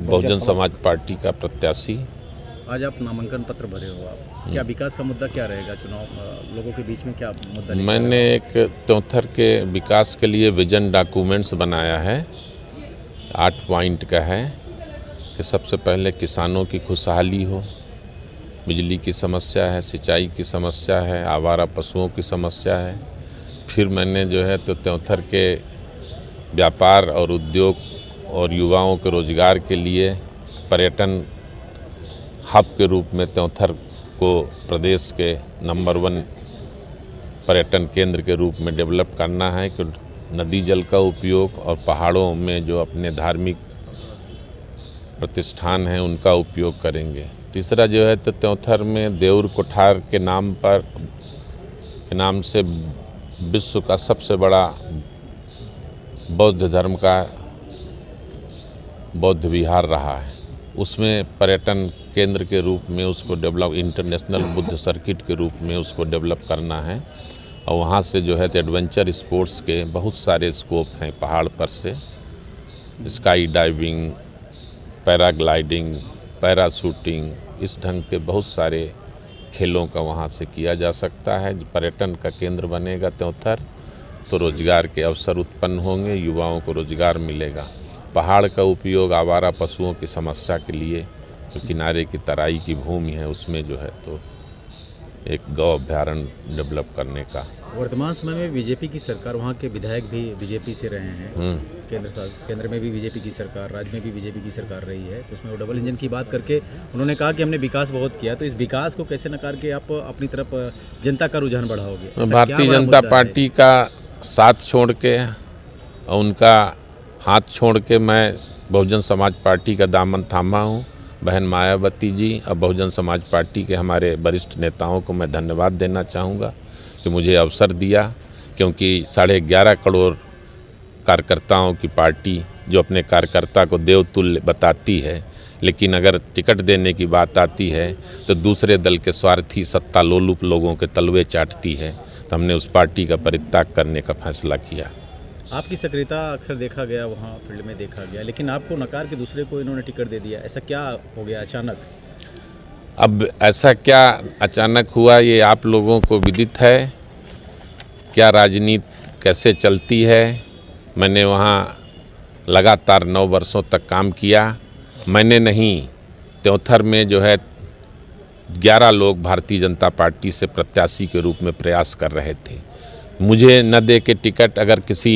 Bahujan Samaj party का प्रत्याशी। आज आप नामांकन पत्र भरे हो, आप क्या विकास का मुद्दा क्या रहेगा चुनाव लोगों के बीच में, क्या मुद्दा? मैंने एक त्योंथर के विकास के लिए विजन डॉक्यूमेंट्स बनाया है, 8 पॉइंट का है कि सबसे पहले किसानों की खुशहाली हो, बिजली की समस्या है, सिंचाई की समस्या है, आवारा पशुओं की समस्या है। फिर मैंने जो है तो त्योंथर के व्यापार और उद्योग और युवाओं के रोजगार के लिए पर्यटन हब के रूप में त्योंथर को प्रदेश के नंबर 1 पर्यटन केंद्र के रूप में डेवलप करना है कि नदी जल का उपयोग और पहाड़ों में जो अपने धार्मिक प्रतिष्ठान हैं उनका उपयोग करेंगे। तीसरा जो है तो त्योंथर में देउर कोठार के नाम से विश्व का सबसे बड़ा बौद्ध धर्म का बौद्ध विहार रहा है, उसमें पर्यटन केंद्र के रूप में उसको डेवलप, इंटरनेशनल बुद्ध सर्किट के रूप में उसको डेवलप करना है। और वहाँ से जो है तो एडवेंचर स्पोर्ट्स के बहुत सारे स्कोप हैं, पहाड़ पर से स्काई डाइविंग, पैराग्लाइडिंग, पैराशूटिंग, इस ढंग के बहुत सारे खेलों का वहाँ से किया जा सकता है। पर्यटन का केंद्र बनेगा त्योंथर तो रोजगार के अवसर उत्पन्न होंगे, युवाओं को रोजगार मिलेगा। पहाड़ का उपयोग आवारा पशुओं की समस्या के लिए, जो किनारे की तराई की भूमि है उसमें जो है तो एक गौ अभ्यारण्य डेवलप करने का। वर्तमान समय में बीजेपी की सरकार, वहाँ के विधायक भी बीजेपी से रहे हैं, केंद्र में भी बीजेपी की सरकार, राज्य में भी बीजेपी की सरकार रही है, तो उसमें वो डबल इंजन की बात करके उन्होंने कहा कि हमने विकास बहुत किया, तो इस विकास को कैसे नकार के आप अपनी तरफ जनता का रुझान बढ़ाओगे? भारतीय जनता पार्टी का साथ छोड़ के और उनका हाथ छोड़ के मैं बहुजन समाज पार्टी का दामन थामा हूँ। बहन मायावती जी और बहुजन समाज पार्टी के हमारे वरिष्ठ नेताओं को मैं धन्यवाद देना चाहूँगा कि मुझे अवसर दिया, क्योंकि 11.5 करोड़ कार्यकर्ताओं की पार्टी जो अपने कार्यकर्ता को देवतुल्य बताती है, लेकिन अगर टिकट देने की बात आती है तो दूसरे दल के स्वार्थी सत्ता लोलुप लोगों के तलवे चाटती है, तो हमने उस पार्टी का परित्याग करने का फैसला किया। आपकी सक्रियता अक्सर देखा गया, वहाँ फील्ड में देखा गया, लेकिन आपको नकार के दूसरे को इन्होंने टिकट दे दिया, ऐसा क्या हो गया अचानक? अब ऐसा क्या अचानक हुआ ये आप लोगों को विदित है, क्या राजनीति कैसे चलती है। मैंने वहाँ लगातार 9 वर्षों तक काम किया। मैंने नहीं, त्योंथर में जो है 11 लोग भारतीय जनता पार्टी से प्रत्याशी के रूप में प्रयास कर रहे थे। मुझे न दे के टिकट अगर किसी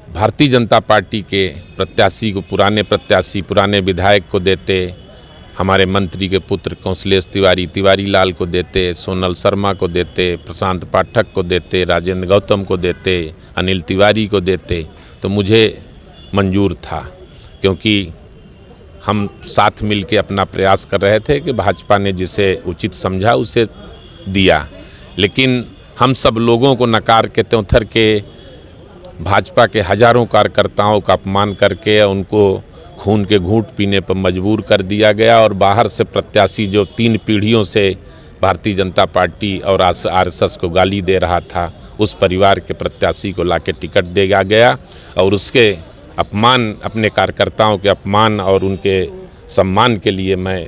भारतीय जनता पार्टी के प्रत्याशी को, पुराने विधायक को देते, हमारे मंत्री के पुत्र कौशलेश तिवारी लाल को देते, सोनल शर्मा को देते, प्रशांत पाठक को देते, राजेंद्र गौतम को देते, अनिल तिवारी को देते, तो मुझे मंजूर था, क्योंकि हम साथ मिल के अपना प्रयास कर रहे थे कि भाजपा ने जिसे उचित समझा उसे दिया। लेकिन हम सब लोगों को नकार के त्योंथर के भाजपा के हजारों कार्यकर्ताओं का अपमान करके उनको खून के घूंट पीने पर मजबूर कर दिया गया, और बाहर से प्रत्याशी जो 3 पीढ़ियों से भारतीय जनता पार्टी और आरएसएस को गाली दे रहा था, उस परिवार के प्रत्याशी को लाके टिकट दिया गया, और उसके अपमान, अपने कार्यकर्ताओं के अपमान और उनके सम्मान के लिए मैं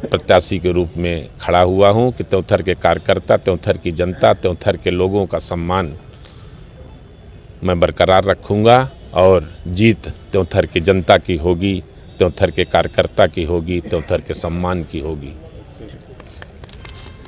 प्रत्याशी के रूप में खड़ा हुआ हूं कि त्योंथर के कार्यकर्ता, त्योंथर की जनता, त्योंथर के लोगों का सम्मान मैं बरकरार रखूंगा, और जीत त्योंथर की जनता की होगी, त्योंथर के कार्यकर्ता की होगी, त्योंथर के सम्मान की होगी।